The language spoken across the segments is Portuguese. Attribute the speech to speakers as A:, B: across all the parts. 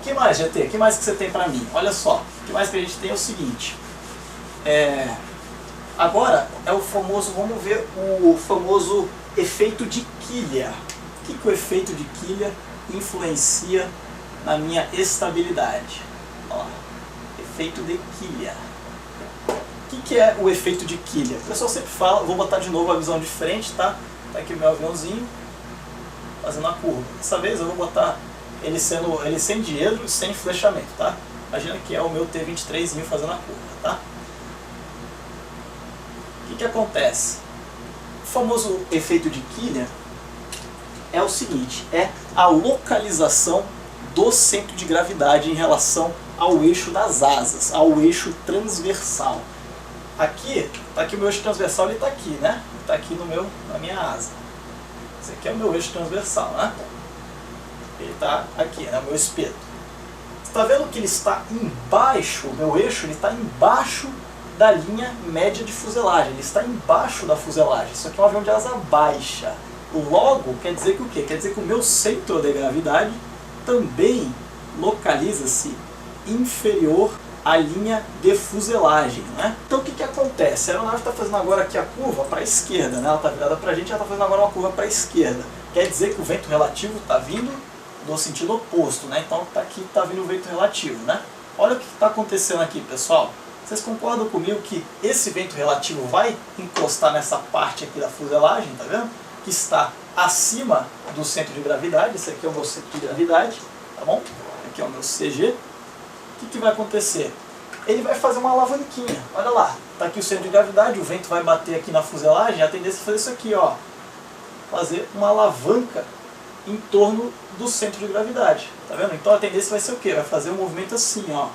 A: que mais, GT? O que mais que você tem para mim? Olha só, o que mais que a gente tem é o seguinte. Agora é o famoso, vamos ver o famoso efeito de quilha. O que o efeito de quilha influencia na minha estabilidade? Ó, efeito de quilha. O que é o efeito de quilha? O pessoal sempre fala, vou botar de novo a visão de frente, tá? Tá aqui o meu aviãozinho, fazendo a curva. Dessa vez eu vou botar ele sem dinheiro e sem flechamento, tá? Imagina que é o meu T-23zinho fazendo a curva, tá? O que acontece? O famoso efeito de quilha é o seguinte, é a localização do centro de gravidade em relação ao eixo das asas, ao eixo transversal. Aqui, tá aqui o meu eixo transversal, ele está aqui, né? Está aqui na minha asa. Esse aqui é o meu eixo transversal, né? Ele está aqui, né? O meu espeto. Você está vendo que ele está embaixo, o meu eixo, ele está embaixo da linha média de fuselagem. Ele está embaixo da fuselagem. Isso aqui é um avião de asa baixa. Logo, quer dizer que o quê? Quer dizer que o meu centro de gravidade também localiza-se inferior à linha de fuselagem, né? Então o que acontece? A aeronave está fazendo agora aqui a curva para a esquerda, né? Ela está virada para a gente, ela está fazendo agora uma curva para a esquerda. Quer dizer que o vento relativo está vindo do sentido oposto, né? Então aqui está vindo o vento relativo, né? Olha o que está acontecendo aqui, pessoal. Vocês concordam comigo que esse vento relativo vai encostar nessa parte aqui da fuselagem, tá vendo? Que está acima do centro de gravidade. Esse aqui é o meu centro de gravidade, tá bom? Aqui é o meu CG. O que vai acontecer? Ele vai fazer uma alavanquinha. Olha lá, está aqui o centro de gravidade, o vento vai bater aqui na fuselagem, a tendência é fazer isso aqui, ó. Fazer uma alavanca em torno do centro de gravidade. Tá vendo? Então a tendência vai ser o quê? Vai fazer um movimento assim, ó.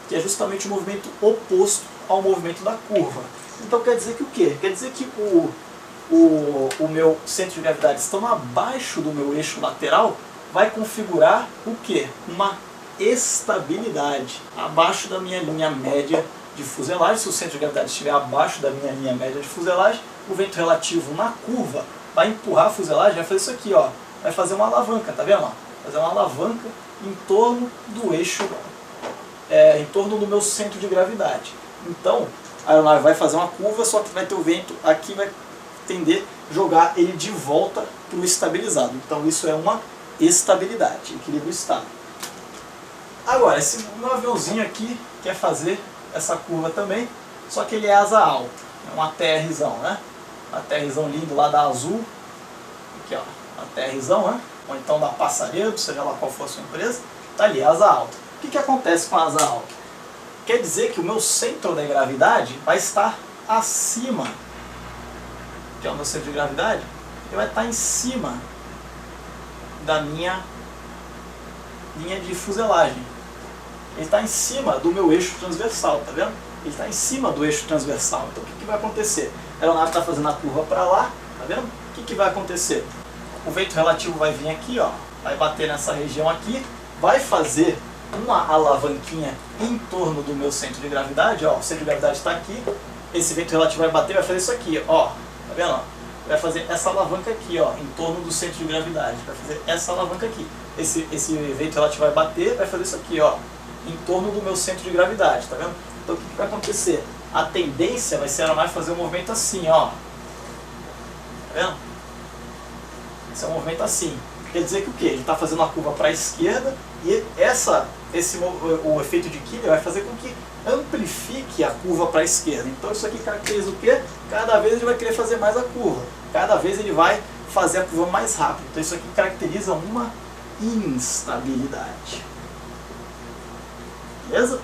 A: Que é justamente o movimento oposto ao movimento da curva. Então quer dizer que o quê? Quer dizer que o meu centro de gravidade estando abaixo do meu eixo lateral vai configurar o quê? Uma estabilidade abaixo da minha linha média de fuselagem. Se o centro de gravidade estiver abaixo da minha linha média de fuselagem, o vento relativo na curva vai empurrar a fuselagem, vai fazer isso aqui, ó, vai fazer uma alavanca, tá vendo? Fazer uma alavanca em torno do eixo, em torno do meu centro de gravidade. Então a aeronave vai fazer uma curva, só que vai ter o vento aqui, vai tender a jogar ele de volta para o estabilizado. Então isso é uma estabilidade, equilíbrio estável. Agora, esse meu aviãozinho aqui quer fazer essa curva também, só que ele é asa alta, é um ATRzão, né? ATRzão lindo lá da Azul, aqui ó, ATRzão, né? Ou então da Passaredo, seja lá qual for a sua empresa, tá ali, asa alta. O que acontece com a asa alta? Quer dizer que o meu centro de gravidade vai estar acima, que é o meu centro de gravidade, ele vai estar em cima da minha linha de fuselagem. Ele está em cima do meu eixo transversal, tá vendo? Ele está em cima do eixo transversal. Então o que vai acontecer? A aeronave está fazendo a curva para lá, tá vendo? O que vai acontecer? O vento relativo vai vir aqui, ó, vai bater nessa região aqui, vai fazer uma alavanquinha em torno do meu centro de gravidade, ó, o centro de gravidade está aqui, esse vento relativo vai bater, vai fazer isso aqui, ó, tá vendo? Ó? Vai fazer essa alavanca aqui, ó, em torno do centro de gravidade, vai fazer essa alavanca aqui. Esse vento relativo vai bater, vai fazer isso aqui, ó, em torno do meu centro de gravidade, tá vendo? Então o que vai acontecer? A tendência vai ser a aeronave fazer um movimento assim, ó. Tá vendo? Esse é um movimento assim. Quer dizer que o quê? Ele está fazendo uma curva para a esquerda e o efeito de quilha vai fazer com que amplifique a curva para a esquerda. Então isso aqui caracteriza o quê? Cada vez ele vai querer fazer mais a curva. Cada vez ele vai fazer a curva mais rápido. Então isso aqui caracteriza uma instabilidade. Beleza?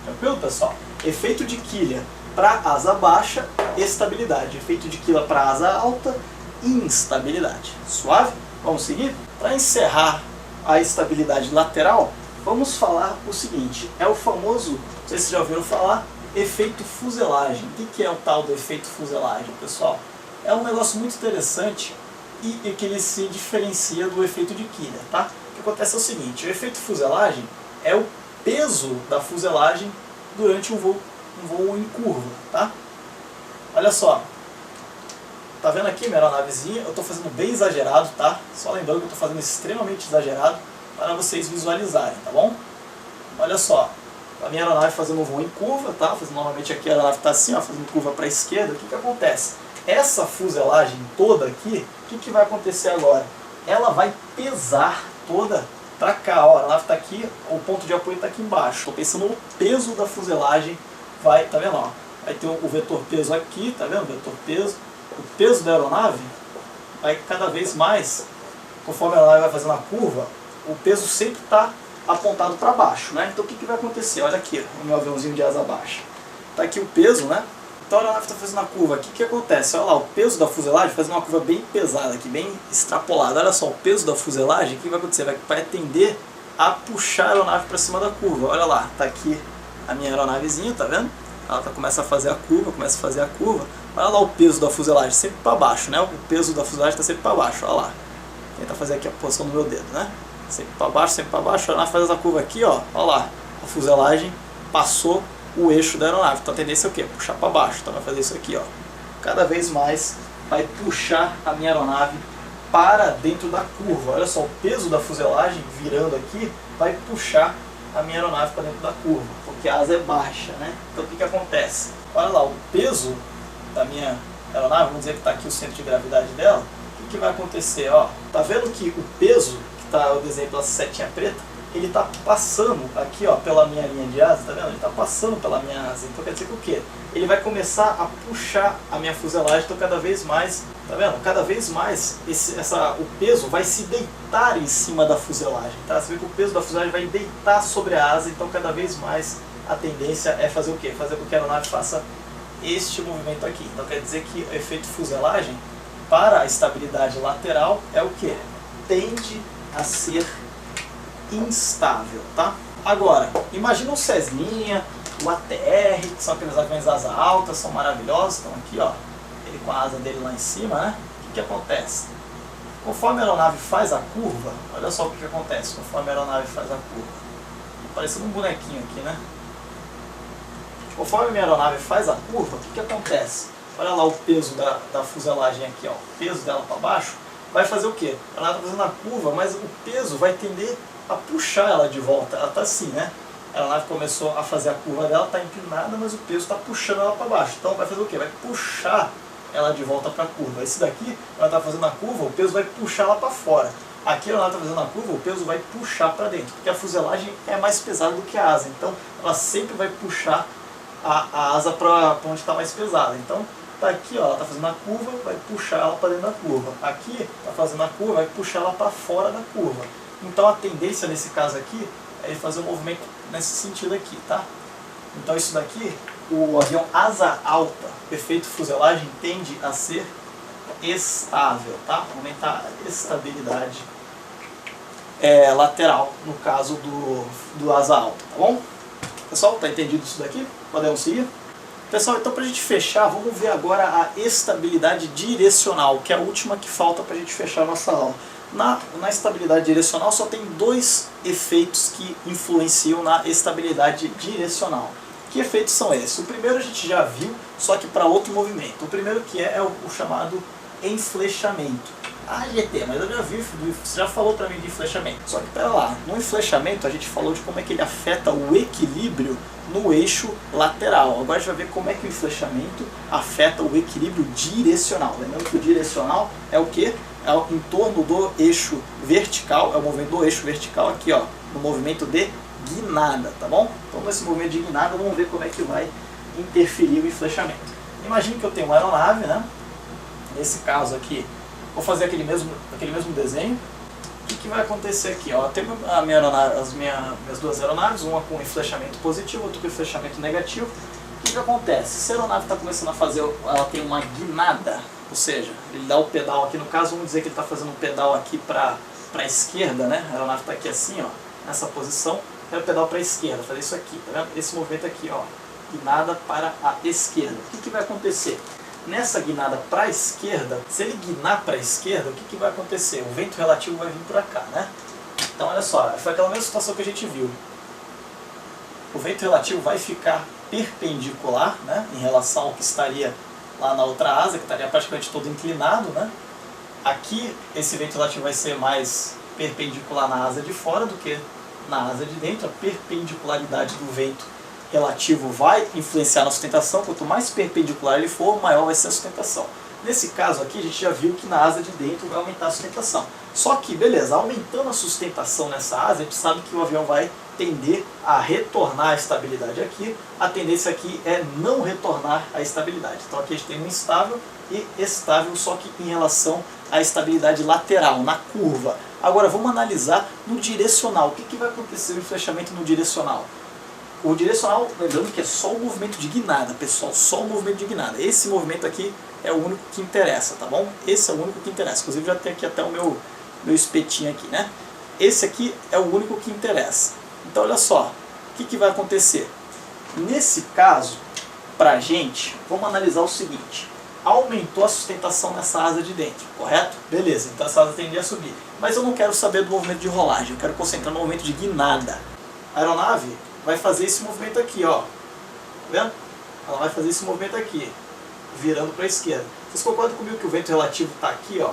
A: Tranquilo, pessoal? Efeito de quilha para asa baixa, estabilidade. Efeito de quilha para asa alta, instabilidade. Suave? Vamos seguir? Para encerrar a estabilidade lateral, vamos falar o seguinte. É o famoso, não sei se vocês já ouviram falar, efeito fuselagem. O que é o tal do efeito fuselagem, pessoal? É um negócio muito interessante e que ele se diferencia do efeito de quilha, tá? O que acontece é o seguinte, o efeito fuselagem é o peso da fuselagem durante um voo em curva, tá? Olha só, tá vendo aqui minha aeronavezinha? Eu estou fazendo bem exagerado, tá? Só lembrando que eu estou fazendo extremamente exagerado para vocês visualizarem, tá bom? Olha só, a minha aeronave fazendo um voo em curva, tá? Fazendo novamente aqui, a aeronave está assim, ó, fazendo curva para a esquerda. O que que acontece? Essa fuselagem toda aqui, o que que vai acontecer agora? Ela vai pesar toda para cá, ó, a aeronave está aqui, o ponto de apoio está aqui embaixo. Estou pensando no peso da fuselagem, vai, tá vendo, ó? Vai ter o vetor peso aqui, tá vendo? O vetor peso. O peso da aeronave vai cada vez mais, conforme a aeronave vai fazendo a curva, o peso sempre está apontado para baixo, né? Então o que que vai acontecer? Olha aqui, o meu aviãozinho de asa baixa. Está aqui o peso, né? Então a aeronave está fazendo a curva aqui, o que acontece? Olha lá, o peso da fuselagem faz uma curva bem pesada aqui, bem extrapolada. Olha só, o peso da fuselagem, o que vai acontecer? Vai tender a puxar a aeronave para cima da curva. Olha lá, está aqui a minha aeronavezinha, tá vendo? Ela começa a fazer a curva, Olha lá o peso da fuselagem, sempre para baixo, né? O peso da fuselagem está sempre para baixo, olha lá. Vou tentar fazer aqui a posição do meu dedo, né? Sempre para baixo, a aeronave faz essa curva aqui, ó. Olha lá, a fuselagem passou o eixo da aeronave. Então a tendência é o quê? Puxar para baixo. Então vai fazer isso aqui, ó. Cada vez mais vai puxar a minha aeronave para dentro da curva. Olha só, o peso da fuselagem virando aqui vai puxar a minha aeronave para dentro da curva, porque a asa é baixa, né? Então o que que acontece? Olha lá, o peso da minha aeronave, vamos dizer que está aqui o centro de gravidade dela, o que que vai acontecer? Ó, tá vendo que o peso, que está, eu desenhei pela setinha preta, ele está passando aqui, ó, pela minha linha de asa, tá vendo? Ele está passando pela minha asa, então quer dizer que o quê? Ele vai começar a puxar a minha fuselagem, então cada vez mais, tá vendo? Cada vez mais o peso vai se deitar em cima da fuselagem, tá? Você vê que o peso da fuselagem vai deitar sobre a asa, então cada vez mais a tendência é fazer o quê? Fazer com que a aeronave faça este movimento aqui. Então quer dizer que o efeito fuselagem para a estabilidade lateral é o quê? Tende a ser instável, tá? Agora, imagina um Cessninha, o ATR, que são aqueles aviões asa alta, são maravilhosos, estão aqui, ó, ele com a asa dele lá em cima, né? O que acontece? Conforme a aeronave faz a curva, olha só o que acontece conforme a aeronave faz a curva. Tá parecendo um bonequinho aqui, né? Conforme a minha aeronave faz a curva, o que acontece? Olha lá o peso da fuselagem aqui, ó, o peso dela para baixo, vai fazer o quê? A aeronave está fazendo a curva, mas o peso vai tender a puxar ela de volta. Ela está assim, né? A aeronave começou a fazer a curva dela, está inclinada, mas o peso está puxando ela para baixo. Então vai fazer o quê? Vai puxar ela de volta para a curva. Esse daqui, ela está fazendo a curva, o peso vai puxar ela para fora. Aqui ela está fazendo a curva, o peso vai puxar para dentro, porque a fuselagem é mais pesada do que a asa. Então ela sempre vai puxar a asa para onde está mais pesada. Então tá aqui, ó, ela está fazendo a curva, vai puxar ela para dentro da curva. Aqui está fazendo a curva, vai puxar ela para fora da curva. Então a tendência nesse caso aqui é ele fazer um movimento nesse sentido aqui, tá? Então isso daqui, o avião asa alta, o efeito fuselagem tende a ser estável, tá? Aumentar a estabilidade lateral, no caso do asa alta, tá bom? Pessoal, tá entendido isso daqui? Podemos seguir? Pessoal, então para a gente fechar, vamos ver agora a estabilidade direcional, que é a última que falta para a gente fechar a nossa aula. Na estabilidade direcional só tem dois efeitos que influenciam na estabilidade direcional. Que efeitos são esses? O primeiro a gente já viu, só que para outro movimento. O primeiro que é o chamado enflechamento. Ah, GT, mas eu já vi, você já falou para mim de enflechamento. Só que pera lá, no enflechamento a gente falou de como é que ele afeta o equilíbrio no eixo lateral. Agora a gente vai ver como é que o enflechamento afeta o equilíbrio direcional. Lembrando que o direcional é o quê? É em torno do eixo vertical, é o movimento do eixo vertical aqui, ó, no movimento de guinada, tá bom? Então nesse movimento de guinada vamos ver como é que vai interferir o enflechamento. Imagine que eu tenho uma aeronave, né? Nesse caso aqui, vou fazer aquele mesmo desenho. O que vai acontecer aqui? Ó, eu tenho as minhas duas aeronaves, uma com enflechamento positivo, outra com enflechamento negativo. O que acontece? Se a aeronave está começando a fazer, ela tem uma guinada, ou seja, ele dá o pedal aqui, no caso vamos dizer que ele está fazendo um pedal aqui para a esquerda, né? A aeronave está aqui assim, ó, nessa posição, é o pedal para a esquerda, fazer isso aqui, tá vendo? Esse movimento aqui, ó, guinada para a esquerda. O que vai acontecer? Nessa guinada para a esquerda, se ele guinar para a esquerda, o que vai acontecer? O vento relativo vai vir para cá, né? Então olha só, foi aquela mesma situação que a gente viu. O vento relativo vai ficar perpendicular, né, em relação ao que estaria lá na outra asa, que estaria praticamente todo inclinado, né? Aqui esse vento relativo vai ser mais perpendicular na asa de fora do que na asa de dentro. A perpendicularidade do vento relativo vai influenciar na sustentação. Quanto mais perpendicular ele for, maior vai ser a sustentação. Nesse caso aqui, a gente já viu que na asa de dentro vai aumentar a sustentação. Só que, beleza, aumentando a sustentação nessa asa, a gente sabe que o avião vai tender a retornar a estabilidade aqui. A tendência aqui é não retornar a estabilidade. Então aqui a gente tem um instável e estável, só que em relação à estabilidade lateral, na curva. Agora vamos analisar no direcional. O que vai acontecer no flechamento no direcional? O direcional, lembrando que é só o movimento de guinada, pessoal, só o movimento de guinada. Esse movimento aqui é o único que interessa, tá bom? Esse é o único que interessa. Inclusive já tem aqui até o meu espetinho aqui, né? Esse aqui é o único que interessa. Então olha só, o que vai acontecer? Nesse caso, pra gente, vamos analisar o seguinte. Aumentou a sustentação nessa asa de dentro, correto? Beleza, então essa asa tende a subir. Mas eu não quero saber do movimento de rolagem, eu quero concentrar no movimento de guinada. A aeronave vai fazer esse movimento aqui, ó. Tá vendo? Ela vai fazer esse movimento aqui, virando para a esquerda. Vocês concordam comigo que o vento relativo está aqui, ó?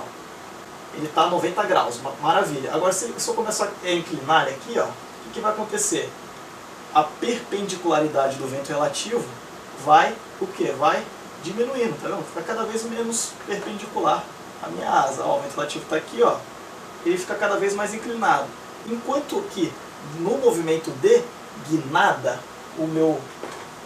A: Ele está a 90 graus, maravilha. Agora, se eu começar a inclinar ele aqui, ó, o que vai acontecer? A perpendicularidade do vento relativo vai, o quê? Vai diminuindo, tá vendo? Fica cada vez menos perpendicular a minha asa. Ó, o vento relativo está aqui, ó. Ele fica cada vez mais inclinado. Enquanto que no movimento de guinada, o meu,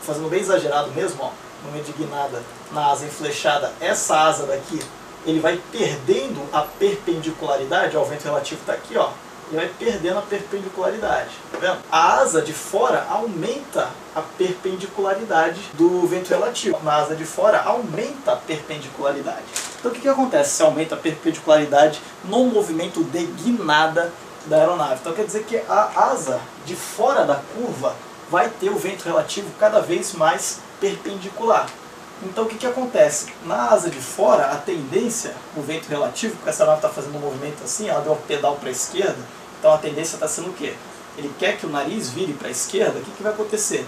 A: fazendo bem exagerado mesmo, ó, no movimento de guinada na asa enflechada, essa asa daqui, ele vai perdendo a perpendicularidade, ó, o vento relativo está aqui, ó, ele vai perdendo a perpendicularidade, tá vendo? A asa de fora aumenta a perpendicularidade do vento relativo, na asa de fora aumenta a perpendicularidade. Então o que acontece se aumenta a perpendicularidade no movimento de guinada da aeronave? Então quer dizer que a asa de fora da curva vai ter o vento relativo cada vez mais perpendicular. Então o que acontece? Na asa de fora, a tendência, o vento relativo, porque essa aeronave está fazendo um movimento assim, ela deu o pedal para a esquerda, então a tendência está sendo o quê? Ele quer que o nariz vire para a esquerda, o que vai acontecer?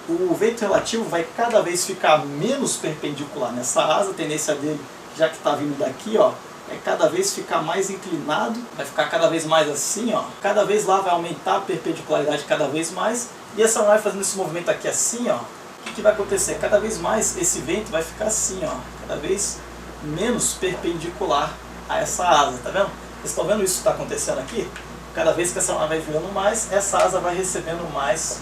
A: O vento relativo vai cada vez ficar menos perpendicular nessa asa, a tendência dele, já que está vindo daqui, ó, é cada vez ficar mais inclinado, vai ficar cada vez mais assim, ó, cada vez lá vai aumentar a perpendicularidade cada vez mais, e essa aeronave fazendo esse movimento aqui assim, ó, o que vai acontecer? Cada vez mais esse vento vai ficar assim, ó, cada vez menos perpendicular a essa asa, tá vendo? Vocês estão vendo isso que está acontecendo aqui? Cada vez que essa aeronave vai virando mais, essa asa vai recebendo mais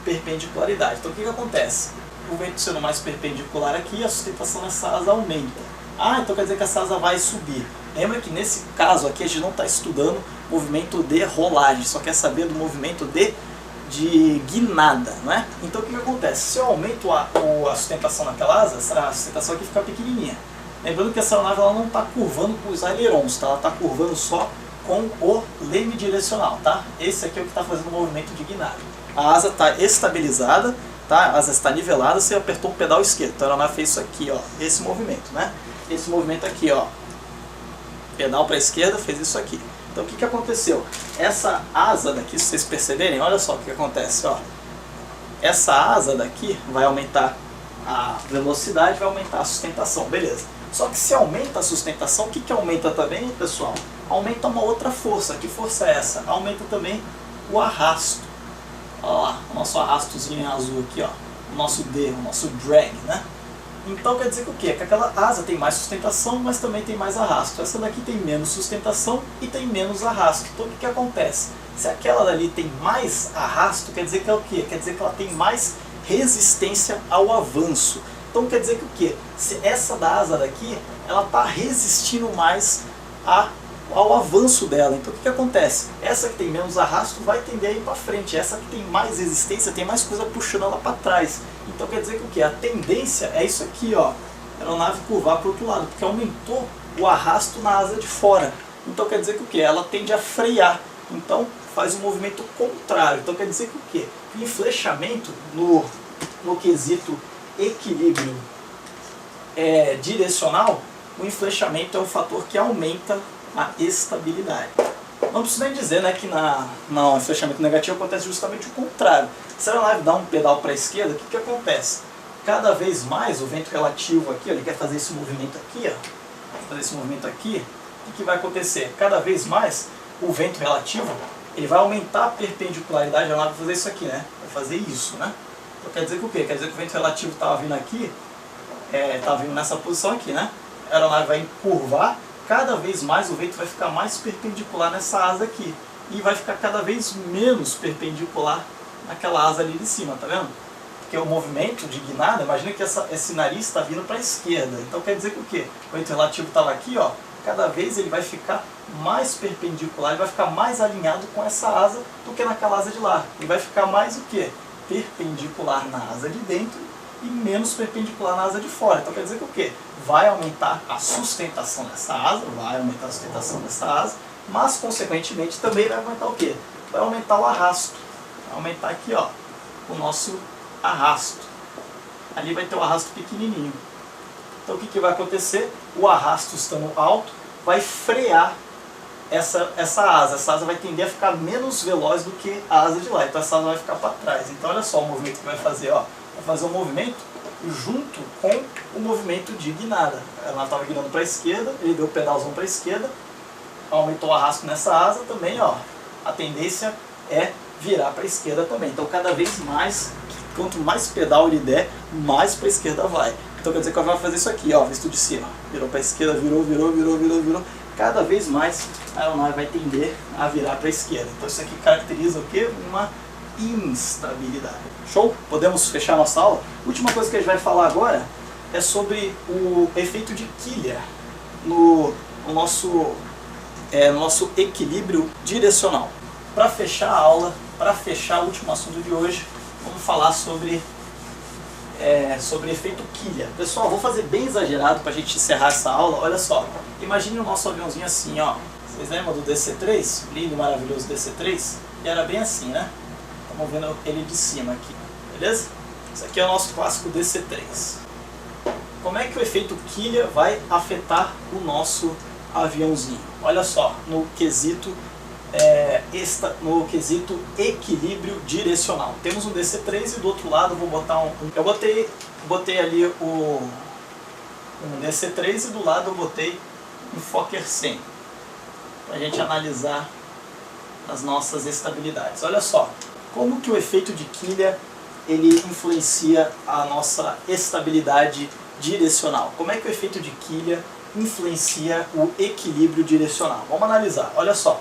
A: perpendicularidade. Então o que acontece? O vento sendo mais perpendicular aqui, a sustentação nessa asa aumenta. Ah, então quer dizer que essa asa vai subir. Lembra que nesse caso aqui a gente não está estudando movimento de rolagem, só quer saber do movimento de guinada, não é? Então o que acontece? Se eu aumento a sustentação naquela asa, a sustentação aqui fica pequenininha. Lembrando que essa aeronave ela não está curvando com os ailerons, tá? Ela está curvando só com o leme direcional, tá? Esse aqui é o que está fazendo o movimento de guinada. A asa está estabilizada, tá? A asa está nivelada, você apertou o pedal esquerdo. Então a aeronave fez isso aqui, ó, esse movimento, né? Esse movimento aqui, ó, pedal para a esquerda, fez isso aqui. Então o que aconteceu? Essa asa daqui, se vocês perceberem, olha só o que acontece, ó. Essa asa daqui vai aumentar a velocidade, vai aumentar a sustentação, beleza. Só que se aumenta a sustentação, o que aumenta também, pessoal? Aumenta uma outra força. Que força é essa? Aumenta também o arrasto. Olha lá, o nosso arrastozinho em azul aqui, ó. O nosso D, o nosso drag, né? Então quer dizer que o quê? Que aquela asa tem mais sustentação, mas também tem mais arrasto. Essa daqui tem menos sustentação e tem menos arrasto. Então o que acontece? Se aquela dali tem mais arrasto, quer dizer que é o quê? Quer dizer que ela tem mais resistência ao avanço. Então quer dizer que o quê? Se essa da asa daqui, ela está resistindo mais ao avanço dela. Então o que acontece? Essa que tem menos arrasto vai tender a ir para frente. Essa que tem mais resistência, tem mais coisa puxando ela para trás. Então quer dizer que o quê? A tendência é isso aqui, ó. A aeronave curvar para o outro lado, porque aumentou o arrasto na asa de fora. Então quer dizer que o quê? Ela tende a frear. Então faz um movimento contrário. Então quer dizer que o quê? O enflechamento no quesito equilíbrio direcional, o enflechamento é um fator que aumenta a estabilidade. Não preciso nem dizer, né, que no enflechamento negativo acontece justamente o contrário. Se a aeronave dá um pedal para a esquerda, o que acontece? cada vez mais o vento relativo aqui, ele quer fazer esse movimento aqui, ó, fazer esse movimento aqui, o que vai acontecer? Cada vez mais o vento relativo, ele vai aumentar a perpendicularidade, ela vai fazer isso aqui, né? Vai fazer isso, né? Então quer dizer que o quê? Quer dizer que o vento relativo estava vindo aqui, estava vindo nessa posição aqui, né? A aeronave vai encurvar, cada vez mais o vento vai ficar mais perpendicular nessa asa aqui. E vai ficar cada vez menos perpendicular naquela asa ali de cima, tá vendo? Porque o movimento de guinada, imagina que esse nariz está vindo para a esquerda. Então quer dizer que o quê? O vento relativo estava aqui, ó, cada vez ele vai ficar mais perpendicular, ele vai ficar mais alinhado com essa asa do que naquela asa de lá. Ele vai ficar mais o quê? Perpendicular na asa de dentro e menos perpendicular na asa de fora. Então quer dizer que o quê? Vai aumentar a sustentação dessa asa, mas consequentemente também vai aumentar o quê? Vai aumentar o arrasto. Vai aumentar aqui, ó, o nosso arrasto. Ali vai ter o arrasto pequenininho. Então o que vai acontecer? O arrasto estando alto vai frear essa asa. Essa asa vai tender a ficar menos veloz do que a asa de lá. Então essa asa vai ficar para trás. Então olha só o movimento que vai fazer, ó. Vai fazer um movimento junto com o movimento de guinada. Ela estava guinando para a esquerda, ele deu o pedalzão para a esquerda, aumentou o arrasto nessa asa também, ó. A tendência é virar para a esquerda também. Então cada vez mais, quanto mais pedal ele der, mais para a esquerda vai. Então quer dizer que ela vai fazer isso aqui, ó, visto de cima. Virou para a esquerda, virou. Cada vez mais a aeronave vai tender a virar para a esquerda. Então isso aqui caracteriza o quê? Uma instabilidade. Show? Podemos fechar nossa aula? Última coisa que a gente vai falar agora é sobre o efeito de quilha no nosso equilíbrio direcional. Para fechar a aula, para fechar o último assunto de hoje, vamos falar sobre efeito quilha. Pessoal, vou fazer bem exagerado para a gente encerrar essa aula. Olha só, imagine o nosso aviãozinho assim, ó. Vocês lembram do DC-3? Lindo e maravilhoso DC-3? E era bem assim, né? Estamos vendo ele de cima aqui, beleza? Esse aqui é o nosso clássico DC-3. Como é que o efeito quilha vai afetar o nosso aviãozinho? Olha só, no quesito equilíbrio direcional. Temos um DC-3 e do outro lado eu vou botar eu botei ali um DC-3 e do lado eu botei um Fokker 100 para a gente analisar as nossas estabilidades. Olha só, como que o efeito de quilha ele influencia a nossa estabilidade direcional? Como é que o efeito de quilha influencia o equilíbrio direcional? Vamos analisar, olha só.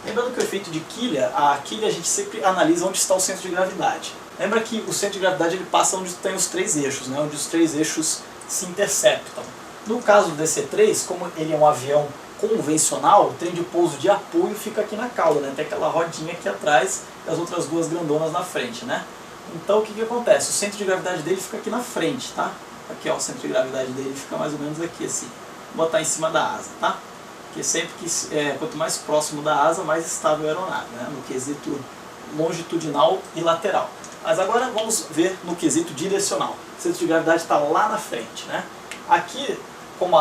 A: Lembrando que o efeito de quilha, a gente sempre analisa onde está o centro de gravidade. Lembra que o centro de gravidade ele passa onde tem os três eixos, né? Onde os três eixos se interceptam. No caso do DC-3, como ele é um avião convencional, o trem de pouso de apoio fica aqui na cauda, né? Tem aquela rodinha aqui atrás e as outras duas grandonas na frente, né? Então o que acontece? O centro de gravidade dele fica aqui na frente, tá? Aqui, ó, o centro de gravidade dele fica mais ou menos aqui assim. Vou botar em cima da asa, tá? Porque sempre que quanto mais próximo da asa, mais estável a aeronave, né? No quesito longitudinal e lateral. Mas agora vamos ver no quesito direcional. O centro de gravidade está lá na frente, né? Aqui, como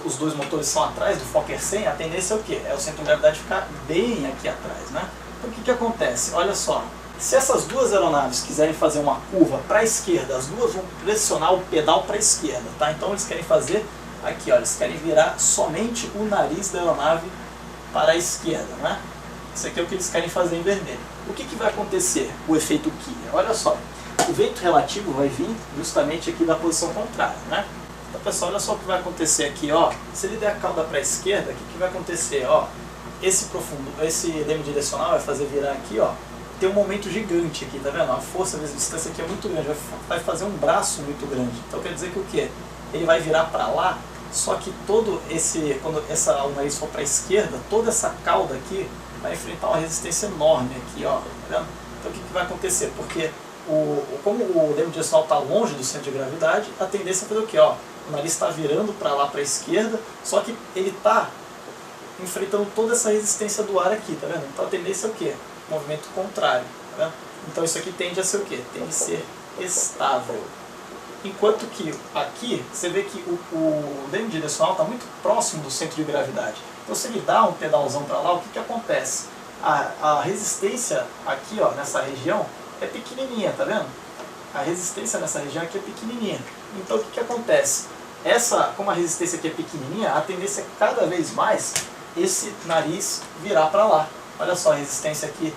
A: os dois motores são atrás do Fokker 100, a tendência é o quê? É o centro de gravidade ficar bem aqui atrás, né? Então o que acontece? Olha só, se essas duas aeronaves quiserem fazer uma curva para a esquerda, as duas vão pressionar o pedal para a esquerda, tá? Então eles querem fazer aqui, ó, eles querem virar somente o nariz da aeronave para a esquerda, né? Isso aqui é o que eles querem fazer em vermelho. O que vai acontecer? O efeito quilha. Olha só, o vento relativo vai vir justamente aqui da posição contrária, né? Então, pessoal, olha só o que vai acontecer aqui, ó. Se ele der a cauda para a esquerda, o que vai acontecer? Ó, esse leme direcional vai fazer virar aqui, ó. Tem um momento gigante aqui, tá vendo? A força vezes a distância aqui é muito grande, vai fazer um braço muito grande. Então quer dizer que o quê? Ele vai virar para lá, só que quando o nariz for para a esquerda, toda essa cauda aqui vai enfrentar uma resistência enorme aqui, ó, tá vendo? Então o que vai acontecer? Porque como o leme direcional está longe do centro de gravidade, a tendência é fazer o quê? Ó, o nariz está virando para lá, para a esquerda, só que ele está enfrentando toda essa resistência do ar aqui, tá vendo? Então a tendência é o quê? Movimento contrário, tá vendo? Então isso aqui tende a ser o quê? Tende a ser estável. Enquanto que aqui, você vê que o leme direcional está muito próximo do centro de gravidade. Então se ele dá um pedalzão para lá, o que acontece? A resistência aqui, ó, nessa região, é pequenininha, tá vendo? a resistência nessa região aqui é pequenininha. Então o que acontece? Como a resistência aqui é pequenininha, a tendência é cada vez mais esse nariz virar para lá. Olha só a resistência aqui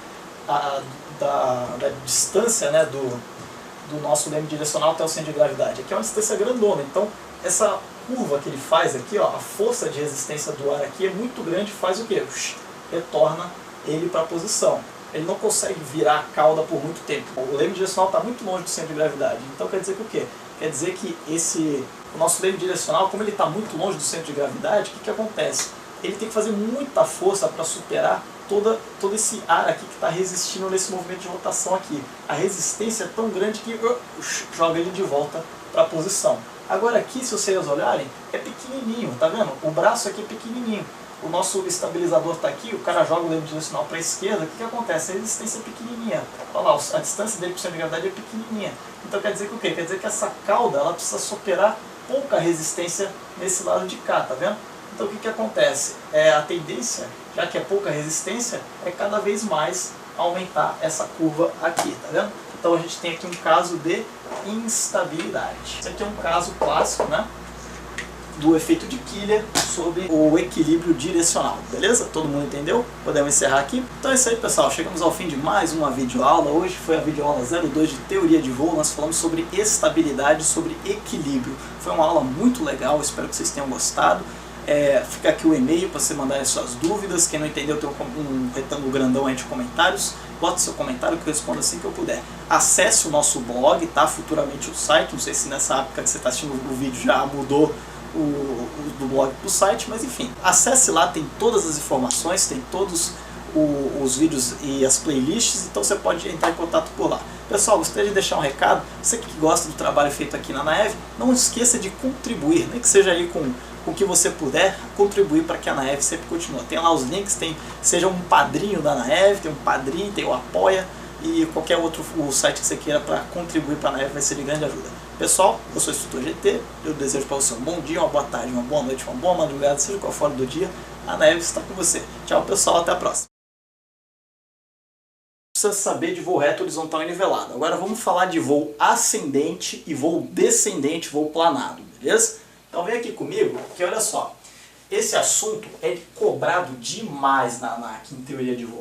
A: da distância, né, do nosso leme direcional até o centro de gravidade. Aqui é uma distância grandona, então essa curva que ele faz aqui, ó, a força de resistência do ar aqui é muito grande, faz o quê? Retorna ele para a posição. Ele não consegue virar a cauda por muito tempo. O leme direcional está muito longe do centro de gravidade. Então quer dizer que o quê? Quer dizer que o nosso leme direcional, como ele está muito longe do centro de gravidade, o que acontece? Ele tem que fazer muita força para superar todo esse ar aqui que está resistindo nesse movimento de rotação aqui. A resistência é tão grande que joga ele de volta para a posição. Agora aqui, se vocês olharem, é pequenininho, tá vendo? O braço aqui é pequenininho. O nosso estabilizador está aqui, o cara joga o leme direcional para a esquerda, o que acontece? A resistência é pequenininha. Olha lá, a distância dele para o centro de gravidade é pequenininha. Então quer dizer que o quê? Quer dizer que essa cauda ela precisa superar pouca resistência nesse lado de cá, tá vendo? Então o que acontece? A tendência, já que é pouca resistência, é cada vez mais aumentar essa curva aqui, tá vendo? Então a gente tem aqui um caso de instabilidade. Esse aqui é um caso clássico, né, do efeito de quilha sobre o equilíbrio direcional, beleza? Todo mundo entendeu? Podemos encerrar aqui? Então é isso aí, pessoal, chegamos ao fim de mais uma videoaula. Hoje foi a videoaula 02 de teoria de voo. Nós falamos sobre estabilidade, sobre equilíbrio. Foi uma aula muito legal, espero que vocês tenham gostado. Fica aqui o e-mail para você mandar as suas dúvidas. Quem não entendeu, tem um retângulo grandão aí de comentários. Bota seu comentário que eu respondo assim que eu puder. Acesse o nosso blog, tá? Futuramente o site. Não sei se nessa época que você está assistindo o vídeo já mudou do blog para o site, mas enfim. Acesse lá, tem todas as informações, tem todos os vídeos e as playlists, então você pode entrar em contato por lá. Pessoal, gostaria de deixar um recado. Você que gosta do trabalho feito aqui na Anahev, não esqueça de contribuir, nem que seja aí com o que você puder, contribuir para que a Anahev sempre continue. Tem lá os links, seja um padrinho da Anahev, tem um padrinho, tem o Apoia e qualquer outro site que você queira para contribuir para a Anahev vai ser de grande ajuda. Pessoal, eu sou o Instrutor GT, eu desejo para você um bom dia, uma boa tarde, uma boa noite, uma boa madrugada, seja qual for do dia, a Anahev está com você. Tchau, pessoal, até a próxima. Precisa saber de voo reto, horizontal e nivelado. Agora vamos falar de voo ascendente e voo descendente, voo planado, beleza? Então vem aqui comigo, que olha só, esse assunto é cobrado demais aqui em teoria de voo.